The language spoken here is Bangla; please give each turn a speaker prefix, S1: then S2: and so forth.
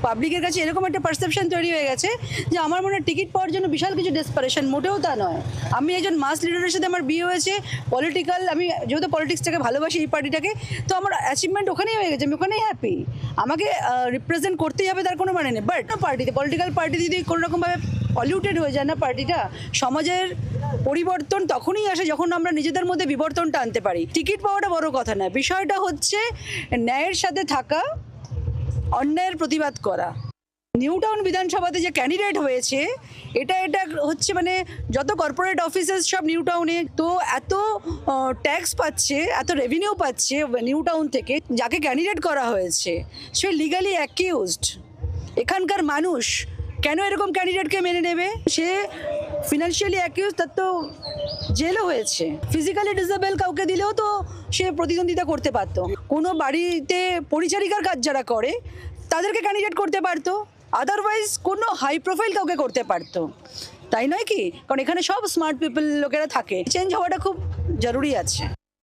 S1: পাবলিকের কাছে এরকম একটা পারসেপশন তৈরি হয়ে গেছে যে আমার মনে হয় টিকিট পাওয়ার জন্য বিশাল কিছু ডেসপারেশন, মোটেও তা নয়। আমি একজন মাস লিডারের সাথে আমার বিয়ে হয়েছে, পলিটিক্যাল, আমি যেহেতু পলিটিক্সটাকে ভালোবাসি, এই পার্টিটাকে, তো আমার অ্যাচিভমেন্ট ওখানেই হয়ে গেছে, আমি ওখানেই হ্যাপি। আমাকে রিপ্রেজেন্ট করতেই হবে তার কোনো মানে নেই। বাট পার্টিতে, পলিটিক্যাল পার্টি যদি কোনো রকমভাবে পলিউটেড হয়ে যায় না পার্টিটা, সমাজের পরিবর্তন তখনই আসে যখন আমরা নিজেদের মধ্যে বিবর্তনটা আনতে পারি। টিকিট পাওয়াটা বড় কথা নয়, বিষয়টা হচ্ছে ন্যায়ের সাথে থাকা, অন্যায়ের প্রতিবাদ করা। নিউ টাউন বিধানসভাতে যে ক্যান্ডিডেট হয়েছে, এটা হচ্ছে মানে যত কর্পোরেট অফিসেস সব নিউ টাউনে, তো এত ট্যাক্স পাচ্ছে, এত রেভিনিউ পাচ্ছে নিউ টাউন থেকে, যাকে ক্যান্ডিডেট করা হয়েছে সে লিগালি অ্যাকিউজড। এখানকার মানুষ কেন এরকম ক্যান্ডিডেটকে মেনে নেবে? সে ফিনান্সিয়ালি অ্যাকিউজ, তার তো জেলও হয়েছে। ফিজিক্যালি ডিসেবল কাউকে দিলেও তো সে প্রতিদ্বন্দ্বিতা করতে পারতো। কোনো বাড়িতে পরিচারিকার কাজ যারা করে তাদেরকে ক্যান্ডিডেট করতে পারতো, আদারওয়াইজ কোনো হাই প্রোফাইল কাউকে করতে পারতো, তাই নয় কি? কারণ এখানে সব স্মার্ট পিপল লোকেরা থাকে। চেঞ্জ হওয়াটা খুব জরুরি আছে।